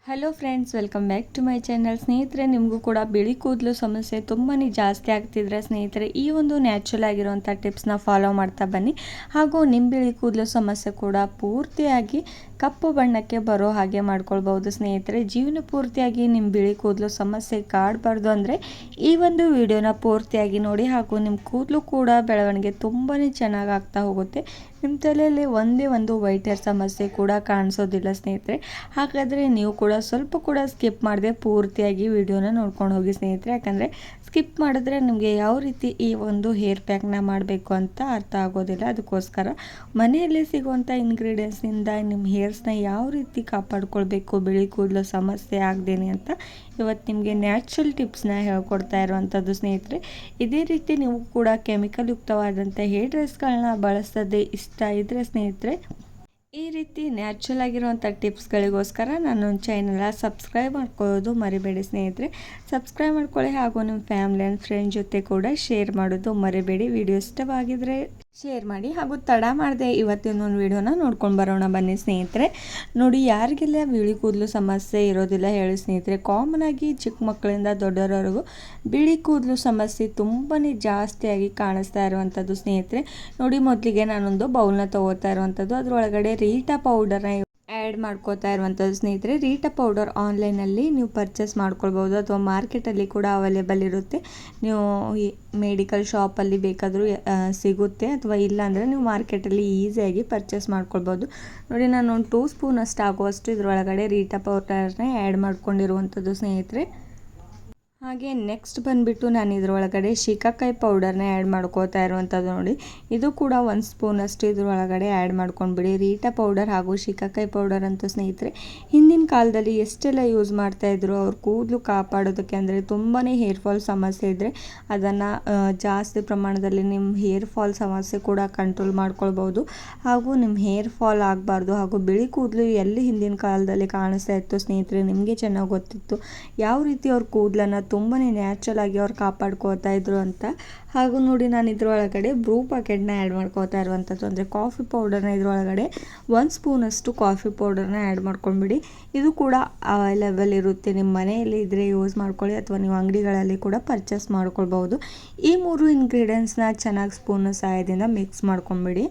Hello friends, welcome back to my channel. ಸ್ನೇಹಿತರೆ, ನಿಮಗೂ ಕೂಡ ಬಿಳಿ ಕೂದಲು ಸಮಸ್ಯೆ ತುಂಬಾ ಜಾಸ್ತಿ ಆಗ್ತಿದ್ರೆ ಸ್ನೇಹಿತರೆ, ಈ ಒಂದು ನ್ಯಾಚುರಲ್ ಆಗಿರುವಂಥ ಟಿಪ್ಸ್ನ ಫಾಲೋ ಮಾಡ್ತಾ ಬನ್ನಿ. ಹಾಗೂ ನಿಮ್ಮ ಬಿಳಿ ಕೂದಲು ಸಮಸ್ಯೆ ಕೂಡ ಪೂರ್ತಿಯಾಗಿ ಕಪ್ಪು ಬಣ್ಣಕ್ಕೆ ಬರೋ ಹಾಗೆ ಮಾಡ್ಕೊಳ್ಬಹುದು ಸ್ನೇಹಿತರೆ. ಜೀವನ ಪೂರ್ತಿಯಾಗಿ ನಿಮ್ಮ ಬಿಳಿ ಕೂದಲು ಸಮಸ್ಯೆ ಕಾಡಬಾರ್ದು ಅಂದರೆ ಈ ಒಂದು ವಿಡಿಯೋನ ಪೂರ್ತಿಯಾಗಿ ನೋಡಿ. ಹಾಗೂ ನಿಮ್ಮ ಕೂದಲು ಕೂಡ ಬೆಳವಣಿಗೆ ತುಂಬಾ ಚೆನ್ನಾಗಿ ಆಗ್ತಾ ಹೋಗುತ್ತೆ. ನಿಮ್ಮ ತಲೆಯಲ್ಲಿ ಒಂದೇ ಒಂದು ವೈಟ್ ಹೇರ್ ಸಮಸ್ಯೆ ಕೂಡ ಕಾಣಿಸೋದಿಲ್ಲ ಸ್ನೇಹಿತರೆ. ಹಾಗಾದರೆ ನೀವು ಕೂಡ ಸ್ವಲ್ಪ ಕೂಡ ಸ್ಕಿಪ್ ಮಾಡದೆ ಪೂರ್ತಿಯಾಗಿ ವಿಡಿಯೋನ ನೋಡ್ಕೊಂಡು ಹೋಗಿ ಸ್ನೇಹಿತರೆ. ಯಾಕಂದರೆ ಸ್ಕಿಪ್ ಮಾಡಿದ್ರೆ ನಿಮಗೆ ಯಾವ ರೀತಿ ಈ ಒಂದು ಹೇರ್ ಪ್ಯಾಕ್ನ ಮಾಡಬೇಕು ಅಂತ ಅರ್ಥ ಆಗೋದಿಲ್ಲ. ಅದಕ್ಕೋಸ್ಕರ ಮನೆಯಲ್ಲಿ ಸಿಗುವಂಥ ಇಂಗ್ರೀಡಿಯೆಂಟ್ಸ್ನಿಂದ ನಿಮ್ಮ ಹೇರ್ಸ್ನ ಯಾವ ರೀತಿ ಕಾಪಾಡ್ಕೊಳ್ಬೇಕು ಬಿಳಿ ಕೂದಲು ಸಮಸ್ಯೆ ಆಗದೇನೆ ಅಂತ ಇವತ್ತು ನಿಮಗೆ ನ್ಯಾಚುರಲ್ ಟಿಪ್ಸ್ನ ಹೇಳ್ಕೊಡ್ತಾ ಇರುವಂಥದ್ದು ಸ್ನೇಹಿತರೆ. ಇದೇ ರೀತಿ ನೀವು ಕೂಡ ಕೆಮಿಕಲ್ ಯುಕ್ತವಾದಂಥ ಹೇರ್ ಡ್ರೆಸ್ಗಳನ್ನ ಬಳಸೋದೇ ಇಷ್ಟ ಇದ್ದರೆ ಸ್ನೇಹಿತರೆ, ಈ ರೀತಿ ನ್ಯಾಚುರಲ್ ಆಗಿರುವಂಥ ಟಿಪ್ಸ್ಗಳಿಗೋಸ್ಕರ ನಾನು ಚಾನಲ್ನ ಸಬ್ಸ್ಕ್ರೈಬ್ ಮಾಡ್ಕೊಳ್ಳೋದು ಮರಿಬೇಡಿ ಸ್ನೇಹಿತರೆ. ಸಬ್ಸ್ಕ್ರೈಬ್ ಮಾಡ್ಕೊಳ್ಳಿ. ಹಾಗೂ ನಿಮ್ಮ ಫ್ಯಾಮಿಲಿ ಆ್ಯಂಡ್ ಫ್ರೆಂಡ್ ಜೊತೆ ಕೂಡ ಶೇರ್ ಮಾಡೋದು ಮರಿಬೇಡಿ. ವಿಡಿಯೋ ಇಷ್ಟವಾಗಿದ್ದರೆ ಶೇರ್ ಮಾಡಿ. ಹಾಗೂ ತಡ ಮಾಡದೆ ಇವತ್ತಿನೊಂದು ವಿಡಿಯೋನ ನೋಡ್ಕೊಂಡು ಬರೋಣ ಬನ್ನಿ ಸ್ನೇಹಿತರೆ. ನೋಡಿ, ಯಾರಿಗೆಲ್ಲ ಬಿಳಿ ಕೂದಲು ಸಮಸ್ಯೆ ಇರೋದಿಲ್ಲ ಹೇಳಿ ಸ್ನೇಹಿತರೆ. ಕಾಮನ್ ಆಗಿ ಚಿಕ್ಕ ಮಕ್ಕಳಿಂದ ದೊಡ್ಡವರವರೆಗೂ ಬಿಳಿ ಕೂದಲು ಸಮಸ್ಯೆ ತುಂಬಾ ಜಾಸ್ತಿಯಾಗಿ ಕಾಣಿಸ್ತಾ ಇರುವಂಥದ್ದು ಸ್ನೇಹಿತರೆ. ನೋಡಿ, ಮೊದಲಿಗೆ ನಾನೊಂದು ಬೌಲ್ನ ತೊಗೋತಾ ಇರುವಂಥದ್ದು, ಅದರೊಳಗಡೆ ರೀಟಾ ಪೌಡರ್ನ ಆ್ಯಡ್ ಮಾಡ್ಕೋತಾ ಇರುವಂಥದ್ದು ಸ್ನೇಹಿತರೆ. ರೀಟಾ ಪೌಡರ್ ಆನ್ಲೈನಲ್ಲಿ ನೀವು ಪರ್ಚೇಸ್ ಮಾಡ್ಕೊಳ್ಬೋದು ಅಥವಾ ಮಾರ್ಕೆಟಲ್ಲಿ ಕೂಡ ಅವೈಲೇಬಲ್ ಇರುತ್ತೆ. ನೀವು ಮೆಡಿಕಲ್ ಶಾಪಲ್ಲಿ ಬೇಕಾದರೂ ಸಿಗುತ್ತೆ, ಅಥವಾ ಇಲ್ಲ ಅಂದರೆ ನೀವು ಮಾರ್ಕೆಟಲ್ಲಿ ಈಸಿಯಾಗಿ ಪರ್ಚೇಸ್ ಮಾಡ್ಕೊಳ್ಬೋದು. ನೋಡಿ, ನಾನು ಒಂದು 2 ಸ್ಪೂನಷ್ಟು ಆಗುವಷ್ಟು ಇದರೊಳಗಡೆ ರೀಟಾ ಪೌಡರ್ನ ಆ್ಯಡ್ ಮಾಡ್ಕೊಂಡಿರುವಂಥದ್ದು ಸ್ನೇಹಿತರೆ. ಹಾಗೆ ನೆಕ್ಸ್ಟ್ ಬಂದುಬಿಟ್ಟು ನಾನು ಇದರೊಳಗಡೆ ಶಿಕಾಕಾಯಿ ಪೌಡರ್ನ ಆ್ಯಡ್ ಮಾಡ್ಕೋತಾ ಇರುವಂಥದ್ದು. ನೋಡಿ, ಇದು ಕೂಡ 1 ಸ್ಪೂನಷ್ಟು ಇದರೊಳಗಡೆ ಆ್ಯಡ್ ಮಾಡ್ಕೊಂಡ್ಬಿಡಿ. ರೀಟಾ ಪೌಡರ್ ಹಾಗೂ ಶಿಕಾಕಾಯಿ ಪೌಡರ್ ಅಂತೂ ಸ್ನೇಹಿತರೆ ಹಿಂದಿನ ಕಾಲದಲ್ಲಿ ಎಷ್ಟೆಲ್ಲ ಯೂಸ್ ಮಾಡ್ತಾಯಿದ್ರು ಅವ್ರ ಕೂದಲು ಕಾಪಾಡೋದಕ್ಕೆ. ಅಂದರೆ ತುಂಬಾ ಹೇರ್ ಫಾಲ್ ಸಮಸ್ಯೆ ಇದ್ದರೆ ಅದನ್ನು ಜಾಸ್ತಿ ಪ್ರಮಾಣದಲ್ಲಿ ನಿಮ್ಮ ಹೇರ್ ಫಾಲ್ ಸಮಸ್ಯೆ ಕೂಡ ಕಂಟ್ರೋಲ್ ಮಾಡ್ಕೊಳ್ಬೋದು. ಹಾಗೂ ನಿಮ್ಮ ಹೇರ್ ಫಾಲ್ ಆಗಬಾರ್ದು. ಹಾಗೂ ಬಿಳಿ ಕೂದಲು ಎಲ್ಲಿ ಹಿಂದಿನ ಕಾಲದಲ್ಲಿ ಕಾಣಿಸ್ತಾ ಇತ್ತು ಸ್ನೇಹಿತರೆ, ನಿಮಗೆ ಚೆನ್ನಾಗಿ ಗೊತ್ತಿತ್ತು ಯಾವ ರೀತಿ ಅವ್ರ ಕೂದಲನ್ನು ತುಂಬಾ ನ್ಯಾಚುರಲ್ ಆಗಿ ಅವ್ರು ಕಾಪಾಡ್ಕೋತಾ ಇದ್ರು ಅಂತ. ಹಾಗೂ ನೋಡಿ, ನಾನು ಇದರೊಳಗಡೆ ಬ್ರೂ ಪ್ಯಾಕೆಟ್ನ ಆ್ಯಡ್ ಮಾಡ್ಕೋತಾ ಇರುವಂಥದ್ದು. ಅಂದರೆ ಕಾಫಿ ಪೌಡರ್ನ ಇದರೊಳಗಡೆ 1 ಸ್ಪೂನಷ್ಟು ಕಾಫಿ ಪೌಡರ್ನ ಆ್ಯಡ್ ಮಾಡ್ಕೊಂಡ್ಬಿಡಿ. ಇದು ಕೂಡ ಅವೈಲೇಬಲ್ ಇರುತ್ತೆ, ನಿಮ್ಮ ಮನೆಯಲ್ಲಿ ಇದ್ದರೆ ಯೂಸ್ ಮಾಡ್ಕೊಳ್ಳಿ, ಅಥವಾ ನೀವು ಅಂಗಡಿಗಳಲ್ಲಿ ಕೂಡ ಪರ್ಚೇಸ್ ಮಾಡ್ಕೊಳ್ಬೋದು. ಈ 3 ಇಂಗ್ರೀಡಿಯೆಂಟ್ಸ್ನ ಚೆನ್ನಾಗಿ ಸ್ಪೂನ್ ಸಹಾಯದಿಂದ ಮಿಕ್ಸ್ ಮಾಡ್ಕೊಂಬಿಡಿ.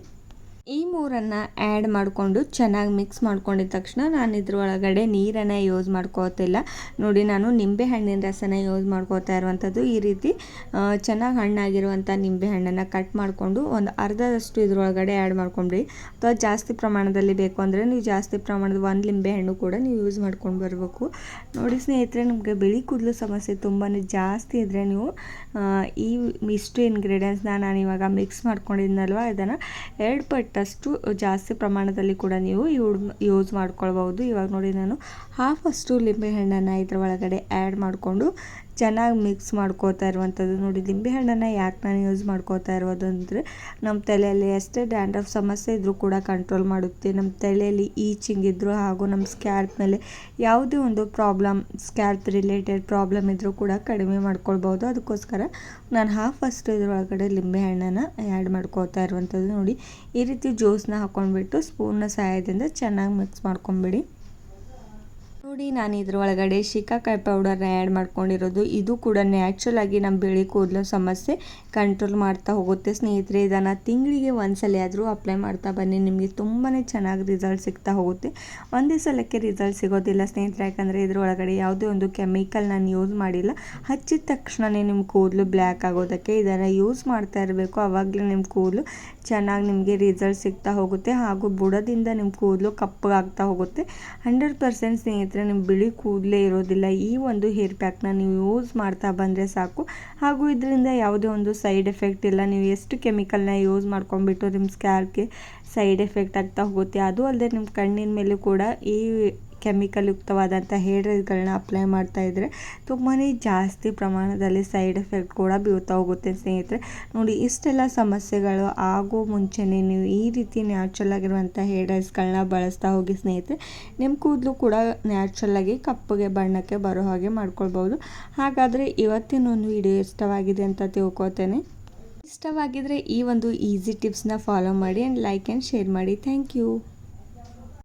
ಈ 3 ಆ್ಯಡ್ ಮಾಡಿಕೊಂಡು ಚೆನ್ನಾಗಿ ಮಿಕ್ಸ್ ಮಾಡ್ಕೊಂಡಿದ ತಕ್ಷಣ ನಾನು ಇದ್ರೊಳಗಡೆ ನೀರನ್ನು ಯೂಸ್ ಮಾಡ್ಕೋತಿಲ್ಲ. ನೋಡಿ, ನಾನು ನಿಂಬೆ ಹಣ್ಣಿನ ರಸನ ಯೂಸ್ ಮಾಡ್ಕೋತಾ ಇರುವಂಥದ್ದು. ಈ ರೀತಿ ಚೆನ್ನಾಗಿ ಹಣ್ಣಾಗಿರುವಂಥ ನಿಂಬೆ ಹಣ್ಣನ್ನು ಕಟ್ ಮಾಡಿಕೊಂಡು ಒಂದು ಅರ್ಧದಷ್ಟು ಇದ್ರೊಳಗಡೆ ಆ್ಯಡ್ ಮಾಡ್ಕೊಂಡ್ರಿ. ಅಥವಾ ಜಾಸ್ತಿ ಪ್ರಮಾಣದಲ್ಲಿ ಬೇಕು ಅಂದರೆ ನೀವು ಜಾಸ್ತಿ ಪ್ರಮಾಣದ 1 ಲಿಂಬೆ ಹಣ್ಣು ಕೂಡ ನೀವು ಯೂಸ್ ಮಾಡ್ಕೊಂಡು ಬರಬೇಕು. ನೋಡಿ ಸ್ನೇಹಿತರೆ, ನಿಮಗೆ ಬಿಳಿ ಕೂದಲು ಸಮಸ್ಯೆ ತುಂಬಾ ಜಾಸ್ತಿ ಇದ್ದರೆ ನೀವು ಇಷ್ಟು ಇಂಗ್ರೀಡಿಯೆಂಟ್ಸ್ನ ನಾನು ಇವಾಗ ಮಿಕ್ಸ್ ಮಾಡ್ಕೊಂಡಿದ್ನಲ್ವ, ಇದನ್ನು 2 ಪಟ್ಟು ಅಷ್ಟು ಜಾಸ್ತಿ ಪ್ರಮಾಣದಲ್ಲಿ ಕೂಡ ನೀವು ಯೂಸ್ ಮಾಡ್ಕೊಳ್ಬೋದು. ಇವಾಗ ನೋಡಿ, ನಾನು ಹಾಫಷ್ಟು ಲಿಂಬೆಹಣ್ಣನ್ನು ಇದರ ಒಳಗಡೆ ಆ್ಯಡ್ ಮಾಡಿಕೊಂಡು ಚೆನ್ನಾಗಿ ಮಿಕ್ಸ್ ಮಾಡ್ಕೋತಾ ಇರುವಂಥದ್ದು. ನೋಡಿ, ಲಿಂಬೆಹಣ್ಣನ್ನು ಯಾಕೆ ನಾನು ಯೂಸ್ ಮಾಡ್ಕೋತಾ ಇರೋದು ಅಂದರೆ ನಮ್ಮ ತಲೆಯಲ್ಲಿ ಎಷ್ಟೇ ಡ್ಯಾಂಡ್ರಫ್ ಸಮಸ್ಯೆ ಇದ್ದರೂ ಕೂಡ ಕಂಟ್ರೋಲ್ ಮಾಡುತ್ತೆ. ನಮ್ಮ ತಲೆಯಲ್ಲಿ ಈಚಿಂಗ್ ಇದ್ದರೂ ಹಾಗೂ ನಮ್ಮ ಸ್ಕ್ಯಾಲ್ಪ್ ಮೇಲೆ ಯಾವುದೇ ಒಂದು ಸ್ಕ್ಯಾಲ್ಪ್ ರಿಲೇಟೆಡ್ ಪ್ರಾಬ್ಲಮ್ ಇದ್ದರೂ ಕೂಡ ಕಡಿಮೆ ಮಾಡ್ಕೊಳ್ಬೋದು. ಅದಕ್ಕೋಸ್ಕರ ನಾನು ಹಾಫಷ್ಟು ಇದರೊಳಗಡೆ ಲಿಂಬೆಹಣ್ಣನ್ನು ಆ್ಯಡ್ ಮಾಡ್ಕೋತಾ ಇರುವಂಥದ್ದು. ನೋಡಿ, ಈ ರೀತಿ ಜ್ಯೂಸ್ನ ಹಾಕ್ಕೊಂಡ್ಬಿಟ್ಟು ಸ್ಪೂನ್ನ ಸಹಾಯದಿಂದ ಚೆನ್ನಾಗಿ ಮಿಕ್ಸ್ ಮಾಡ್ಕೊಂಬಿಡಿ. ನೋಡಿ, ನಾನು ಇದರೊಳಗಡೆ ಶಿಕಾಕಾಯಿ ಪೌಡರ್ನ ಆ್ಯಡ್ ಮಾಡ್ಕೊಂಡಿರೋದು. ಇದು ಕೂಡ ನ್ಯಾಚುರಲ್ ಆಗಿ ನಮ್ಮ ಬಿಳಿ ಕೂದಲು ಸಮಸ್ಯೆ ಕಂಟ್ರೋಲ್ ಮಾಡ್ತಾ ಹೋಗುತ್ತೆ ಸ್ನೇಹಿತರೆ. ಇದನ್ನು ತಿಂಗಳಿಗೆ 1 ಸಲ ಆದರೂ ಅಪ್ಲೈ ಮಾಡ್ತಾ ಬನ್ನಿ, ನಿಮಗೆ ತುಂಬಾ ಚೆನ್ನಾಗಿ ರಿಸಲ್ಟ್ ಸಿಗ್ತಾ ಹೋಗುತ್ತೆ. ಒಂದೇ ಸಲಕ್ಕೆ ರಿಸಲ್ಟ್ ಸಿಗೋದಿಲ್ಲ ಸ್ನೇಹಿತರೆ, ಯಾಕಂದರೆ ಇದರೊಳಗಡೆ ಯಾವುದೇ ಒಂದು ಕೆಮಿಕಲ್ ನಾನು ಯೂಸ್ ಮಾಡಿಲ್ಲ. ಹಚ್ಚಿದ ತಕ್ಷಣವೇ ನಿಮ್ಮ ಕೂದಲು ಬ್ಲ್ಯಾಕ್ ಆಗೋದಕ್ಕೆ ಇದನ್ನು ಯೂಸ್ ಮಾಡ್ತಾ ಇರಬೇಕು. ಆವಾಗಲೇ ನಿಮ್ಮ ಕೂದಲು ಚೆನ್ನಾಗಿ ನಿಮಗೆ ರಿಸಲ್ಟ್ ಸಿಗ್ತಾ ಹೋಗುತ್ತೆ. ಹಾಗೂ ಬುಡದಿಂದ ನಿಮ್ಮ ಕೂದಲು ಕಪ್ಪಗಾಗ್ತಾ ಹೋಗುತ್ತೆ. 100% ಸ್ನೇಹಿತರೆ, ನಿಮ್ಮ ಬಿಳಿ ಕೂದಲೇ ಇರೋದಿಲ್ಲ. ಈ ಒಂದು ಹೇರ್ ಪ್ಯಾಕ್ನ ನೀವು ಯೂಸ್ ಮಾಡ್ತಾ ಬಂದರೆ ಸಾಕು. ಹಾಗೂ ಇದರಿಂದ ಯಾವುದೇ ಒಂದು ಸೈಡ್ ಎಫೆಕ್ಟ್ ಇಲ್ಲ. ನೀವು ಎಷ್ಟು ಕೆಮಿಕಲ್ನ ಯೂಸ್ ಮಾಡ್ಕೊಂಡ್ಬಿಟ್ಟು ನಿಮ್ಮ ಸ್ಕ್ಯಾಲ್ಪ್ಗೆ ಸೈಡ್ ಎಫೆಕ್ಟ್ ಆಗ್ತಾ ಹೋಗುತ್ತೆ. ಅದು ಅಲ್ಲದೆ ನಿಮ್ಮ ಕಣ್ಣಿನ ಮೇಲೂ ಕೂಡ ಈ ಕೆಮಿಕಲ್ ಯುಕ್ತವಾದಂಥ ಹೇರ್ ಆಯಿಲ್ಗಳನ್ನ ಅಪ್ಲೈ ಮಾಡ್ತಾ ಇದ್ದರೆ ತುಂಬಾ ಜಾಸ್ತಿ ಪ್ರಮಾಣದಲ್ಲಿ ಸೈಡ್ ಎಫೆಕ್ಟ್ ಕೂಡ ಬೀಳ್ತಾ ಹೋಗುತ್ತೆ ಸ್ನೇಹಿತರೆ. ನೋಡಿ, ಇಷ್ಟೆಲ್ಲ ಸಮಸ್ಯೆಗಳು ಆಗೋ ಮುಂಚೆನೇ ನೀವು ಈ ರೀತಿ ನ್ಯಾಚುರಲ್ ಆಗಿರುವಂಥ ಹೇರ್ ಆಯಿಲ್ಸ್ಗಳನ್ನ ಬಳಸ್ತಾ ಹೋಗಿ ಸ್ನೇಹಿತರೆ, ನಿಮ್ಮ ಕೂದಲು ಕೂಡ ನ್ಯಾಚುರಲ್ಲಾಗಿ ಕಪ್ಪಗೆ ಬಣ್ಣಕ್ಕೆ ಬರೋ ಹಾಗೆ ಮಾಡ್ಕೊಳ್ಬೋದು. ಹಾಗಾದರೆ ಇವತ್ತಿನೊಂದು ವಿಡಿಯೋ ಇಷ್ಟವಾಗಿದೆ ಅಂತ ತಿಳ್ಕೊತೇನೆ. ಇಷ್ಟವಾಗಿದ್ದರೆ ಈ ಒಂದು ಈಸಿ ಟಿಪ್ಸ್ನ ಫಾಲೋ ಮಾಡಿ ಆ್ಯಂಡ್ ಲೈಕ್ ಆ್ಯಂಡ್ ಶೇರ್ ಮಾಡಿ. Thank you.